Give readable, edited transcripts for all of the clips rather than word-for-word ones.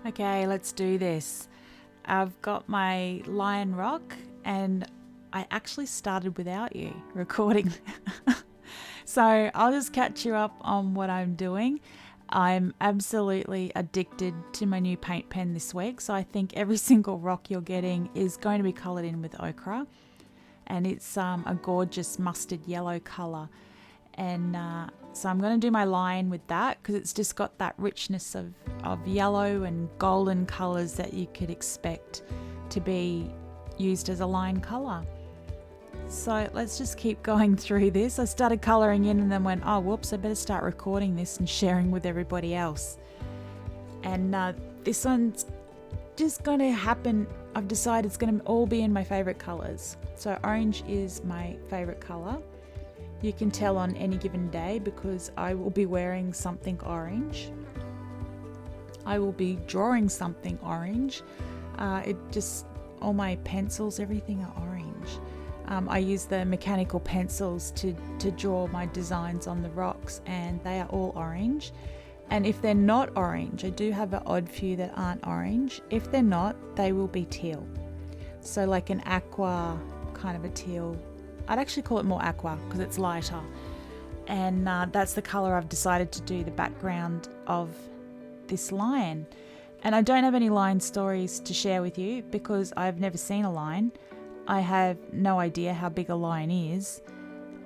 Okay, let's do this. I've got my Lion Rock and I actually started without you recording. So I'll just catch you up on what I'm doing. I'm absolutely addicted to my new paint pen this week. So I think every single rock you're getting is going to be coloured in with ochre. And it's a gorgeous mustard yellow colour. And so I'm going to do my lion with that because it's just got that richness of yellow and golden colours that you could expect to be used as a lion colour. So let's just keep going through this. I started colouring in and then went, oh whoops, I better start recording this and sharing with everybody else. And this one's just going to happen. I've decided it's going to all be in my favourite colours. So orange is my favourite colour. You can tell on any given day because I will be wearing something orange. I will be drawing something orange. All my pencils, everything are orange. I use the mechanical pencils to draw my designs on the rocks and they are all orange. And if they're not orange, I do have an odd few that aren't orange. If they're not, they will be teal. So like an aqua kind of a teal. I'd actually call it more aqua because it's lighter. And that's the colour I've decided to do the background of this lion. And I don't have any lion stories to share with you because I've never seen a lion. I have no idea how big a lion is.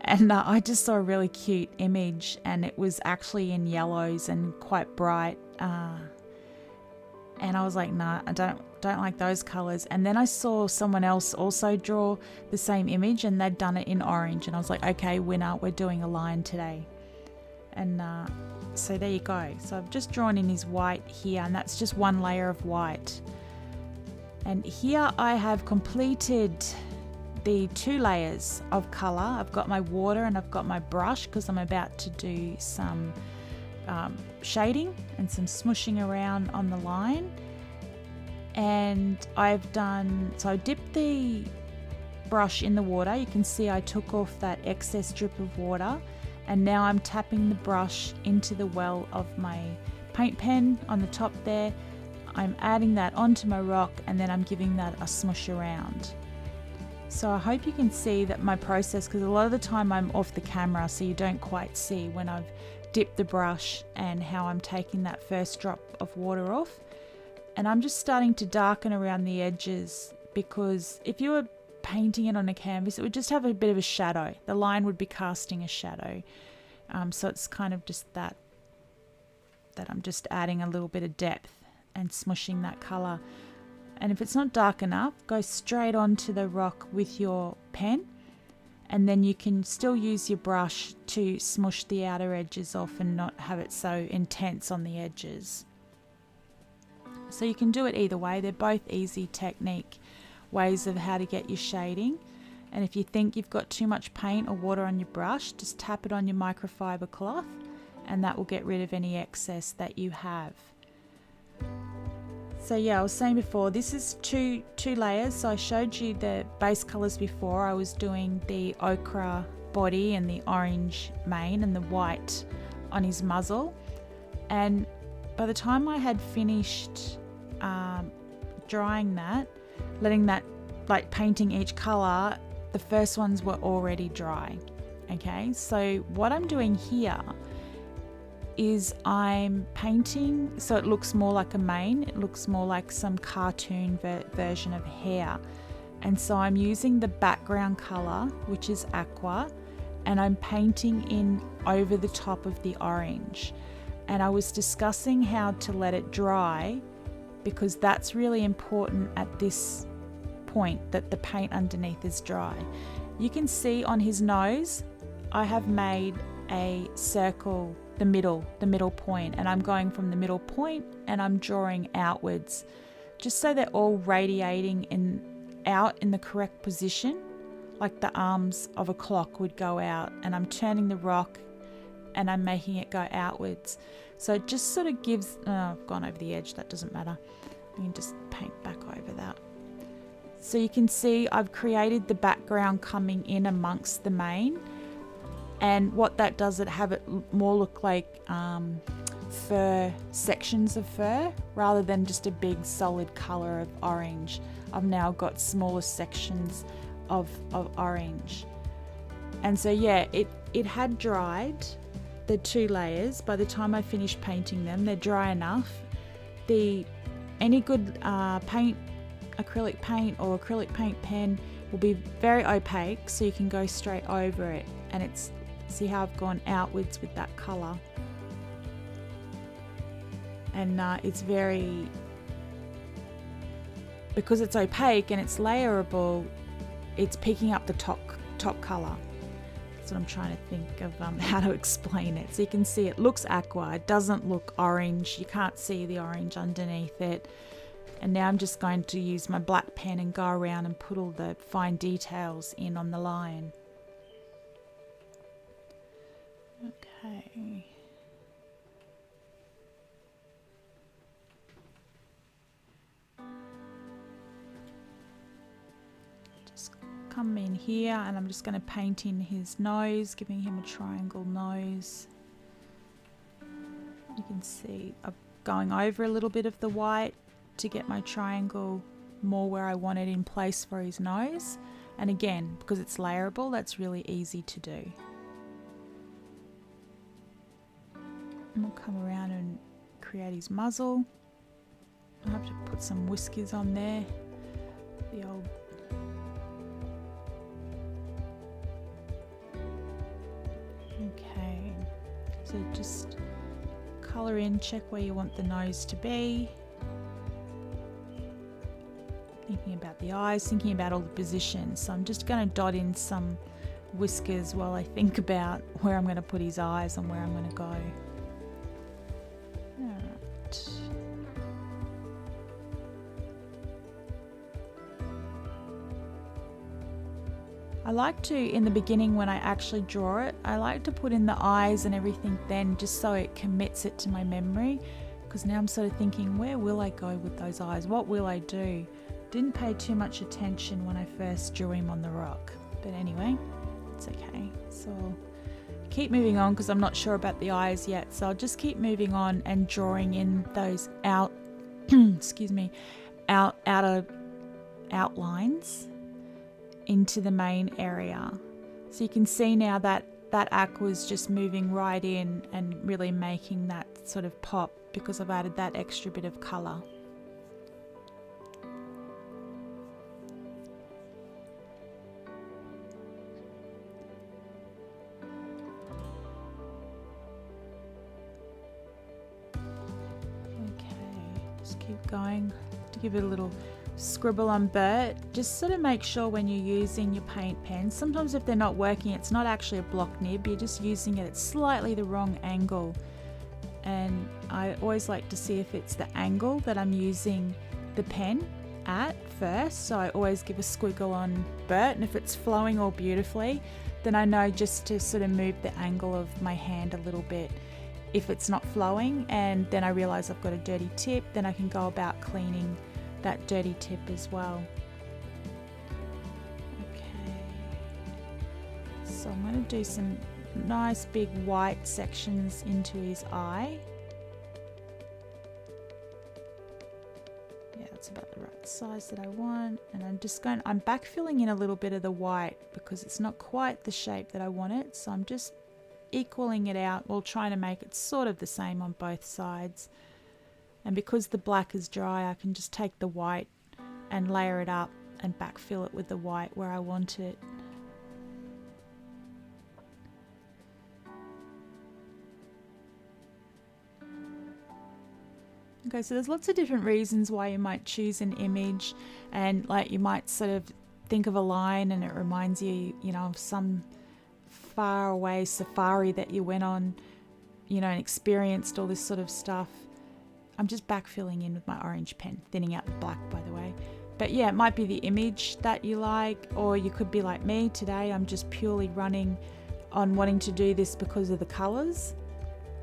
And I just saw a really cute image and it was actually in yellows and quite bright. And I was like, nah, I don't like those colours. And then I saw someone else also draw the same image and they'd done it in orange. And I was like, okay, winner, we're doing a lion today. And so there you go. So I've just drawn in his white here and that's just one layer of white. And here I have completed the 2 layers of colour. I've got my water and I've got my brush because I'm about to do some shading and some smushing around on the line. And I dipped the brush in the water. You can see I took off that excess drip of water and now I'm tapping the brush into the well of my paint pen on the top there. I'm adding that onto my rock and then I'm giving that a smush around. So I hope you can see that my process, because a lot of the time I'm off the camera so you don't quite see when I've dipped the brush and how I'm taking that first drop of water off. And I'm just starting to darken around the edges because if you were painting it on a canvas, it would just have a bit of a shadow. The line would be casting a shadow. So it's kind of just that I'm just adding a little bit of depth and smushing that colour. And if it's not dark enough, go straight onto the rock with your pen and then you can still use your brush to smush the outer edges off and not have it so intense on the edges. So you can do it either way. They're both easy technique ways of how to get your shading. And if you think you've got too much paint or water on your brush, just tap it on your microfiber cloth and that will get rid of any excess that you have. So yeah, I was saying before, this is two layers. So I showed you the base colours before. I was doing the ochre body and the orange mane and the white on his muzzle. And by the time I had finished drying that, letting that, like painting each colour, the first ones were already dry. Okay, so what I'm doing here is I'm painting so it looks more like a mane, it looks more like some cartoon version of hair. And so I'm using the background colour, which is aqua, and I'm painting in over the top of the orange. And I was discussing how to let it dry because that's really important at this point, that the paint underneath is dry. You can see on his nose, I have made a circle, the middle point, and I'm going from the middle point and I'm drawing outwards just so they're all radiating out in the correct position, like the arms of a clock would go out, and I'm turning the rock and I'm making it go outwards. So it just sort of gives, I've gone over the edge, that doesn't matter. I can just paint back over that. So you can see I've created the background coming in amongst the mane. And what that does, it have it more look like fur, sections of fur, rather than just a big solid color of orange. I've now got smaller sections of orange. And so yeah, it had dried, the 2 layers. By the time I finished painting them, they're dry enough. Any good paint, acrylic paint or acrylic paint pen will be very opaque, so you can go straight over it. And it's, see how I've gone outwards with that color, and it's very, because it's opaque and it's layerable, it's picking up the top color. That's what I'm trying to think of how to explain it. So you can see it looks aqua, it doesn't look orange, you can't see the orange underneath it. And now I'm just going to use my black pen and go around and put all the fine details in on the line. Okay. Just come in here and I'm just going to paint in his nose, giving him a triangle nose. You can see I'm going over a little bit of the white to get my triangle more where I want it in place for his nose. And again, because it's layerable, that's really easy to do. And we'll come around and create his muzzle. I'll have to put some whiskers on there. The old okay. So just colour in, check where you want the nose to be. Thinking about the eyes, thinking about all the positions. So I'm just going to dot in some whiskers while I think about where I'm going to put his eyes and where I'm going to go. Alright. I like to, in the beginning when I actually draw it, I like to put in the eyes and everything then, just so it commits it to my memory. Because now I'm sort of thinking, where will I go with those eyes? What will I do? Didn't pay too much attention when I first drew him on the rock, but anyway, it's okay. So I'll keep moving on because I'm not sure about the eyes yet, so I'll just keep moving on and drawing in those excuse me, outer outlines into the main area. So you can see now that that aqua is just moving right in and really making that sort of pop because I've added that extra bit of colour. Keep going to give it a little scribble on Bert. Just sort of make sure when you're using your paint pen, sometimes if they're not working, it's not actually a block nib, you're just using it at slightly the wrong angle. And I always like to see if it's the angle that I'm using the pen at first. So I always give a squiggle on Bert, and if it's flowing all beautifully, then I know just to sort of move the angle of my hand a little bit. If it's not flowing and then I realize I've got a dirty tip, then I can go about cleaning that dirty tip as well. Okay, so I'm going to do some nice big white sections into his eye. Yeah, that's about the right size that I want. And I'm back filling in a little bit of the white because it's not quite the shape that I want it, so I'm just equaling it out, while trying to make it sort of the same on both sides. And because the black is dry, I can just take the white and layer it up and backfill it with the white where I want it. Okay, so there's lots of different reasons why you might choose an image, and like you might sort of think of a line and it reminds you, of some far away safari that you went on, and experienced all this sort of stuff. I'm just backfilling in with my orange pen, thinning out the black, by the way. But yeah, it might be the image that you like, or you could be like me today. I'm just purely running on wanting to do this because of the colors,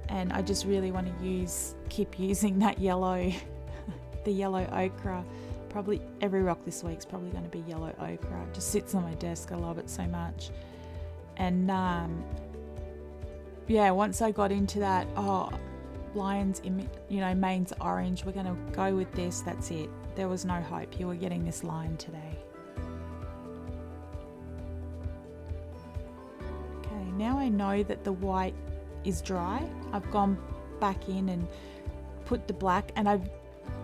and I just really want to keep using that yellow, the yellow ochre. Probably every rock this week's probably going to be yellow ochre. It just sits on my desk. I love it so much. And yeah, once I got into that, lion's mane's orange. We're going to go with this. That's it. There was no hope. You were getting this lion today. Okay, now I know that the white is dry. I've gone back in and put the black, and I've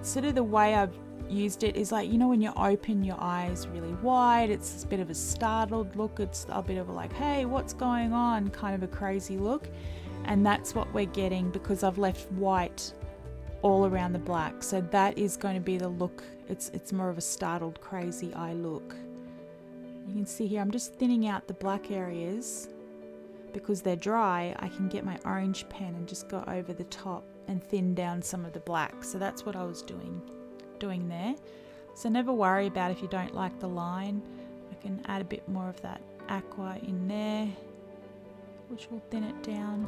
sort of, the way I've used it is like, when you open your eyes really wide, it's a bit of a startled look. It's a bit of a like, hey, what's going on, kind of a crazy look. And that's what we're getting because I've left white all around the black. So that is going to be the look. It's more of a startled, crazy eye look. You can see here I'm just thinning out the black areas because they're dry. I can get my orange pen and just go over the top and thin down some of the black. So that's what I was doing there. So never worry about if you don't like the line. I can add a bit more of that aqua in there, which will thin it down.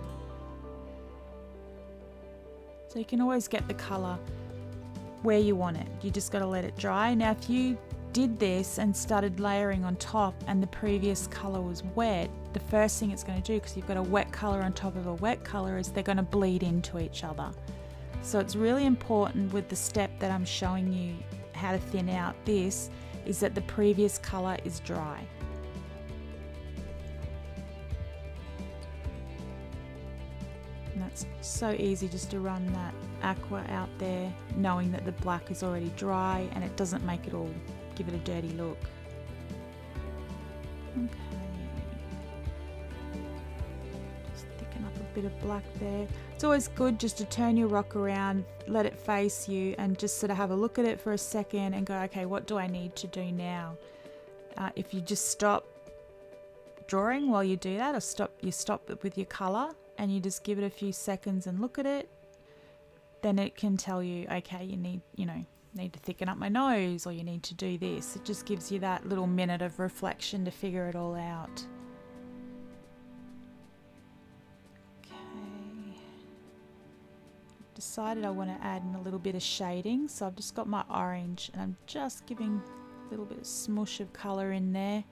So you can always get the colour where you want it. You just got to let it dry. Now if you did this and started layering on top and the previous colour was wet, the first thing it's going to do, because you've got a wet colour on top of a wet colour, is they're going to bleed into each other. So it's really important with the step that I'm showing you how to thin out this, is that the previous colour is dry. And that's so easy just to run that aqua out there, knowing that the black is already dry and it doesn't make it all, give it a dirty look. Okay. Just thicken up a bit of black there. It's always good just to turn your rock around, let it face you, and just sort of have a look at it for a second and go, okay, what do I need to do now? If you just stop drawing while you do that, or you stop it with your colour and you just give it a few seconds and look at it, then it can tell you, okay, you need to thicken up my nose, or you need to do this. It just gives you that little minute of reflection to figure it all out. Decided I want to add in a little bit of shading, so I've just got my orange and I'm just giving a little bit of smush of colour in there.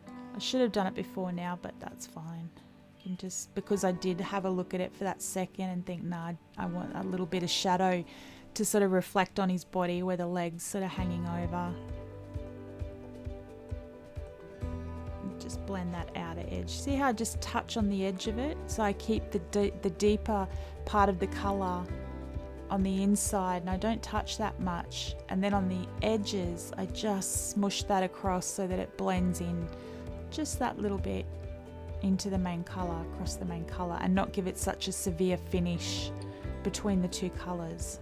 I should have done it before now, but that's fine. You can just, because I did have a look at it for that second and think, nah, I want a little bit of shadow to sort of reflect on his body where the legs sort of hanging over. Just blend that outer edge. See how I just touch on the edge of it? So I keep the deeper part of the colour on the inside and I don't touch that much. And then on the edges, I just smush that across so that it blends in just that little bit into the main colour, across the main colour, and not give it such a severe finish between the two colours.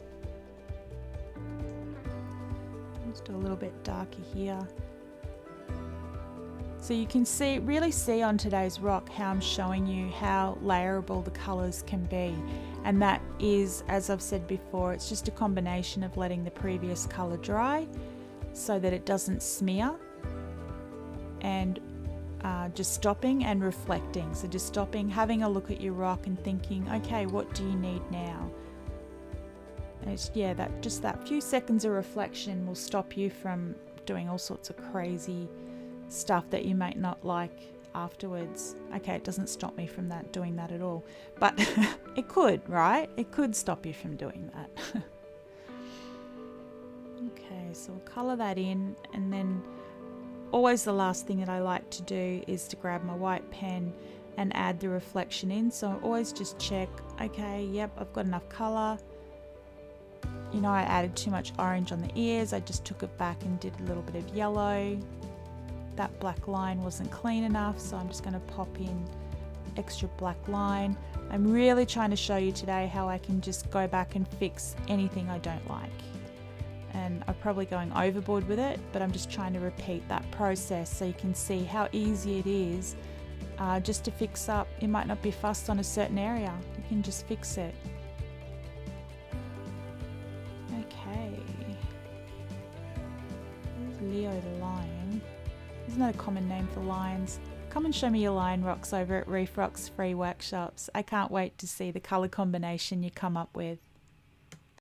Let's do a little bit darker here. So you can really see on today's rock how I'm showing you how layerable the colours can be. And that is, as I've said before, it's just a combination of letting the previous colour dry so that it doesn't smear, and just stopping and reflecting. So just stopping, having a look at your rock and thinking, okay, what do you need now? And it's, that few seconds of reflection will stop you from doing all sorts of crazy stuff that you might not like afterwards. Okay, it doesn't stop me from doing that at all, but it could, right? It could stop you from doing that. Okay, so we'll colour that in, and then always the last thing that I like to do is to grab my white pen and add the reflection in. So I always just check, okay, yep, I've got enough colour. I added too much orange on the ears. I just took it back and did a little bit of yellow. That black line wasn't clean enough, so I'm just going to pop in extra black line. I'm really trying to show you today how I can just go back and fix anything I don't like. And I'm probably going overboard with it, but I'm just trying to repeat that process so you can see how easy it is just to fix up. You might not be fussed on a certain area. You can just fix it. Okay. There's Leo the lion. Isn't that a common name for lions? Come and show me your lion rocks over at Reef Rocks free workshops. I can't wait to see the colour combination you come up with.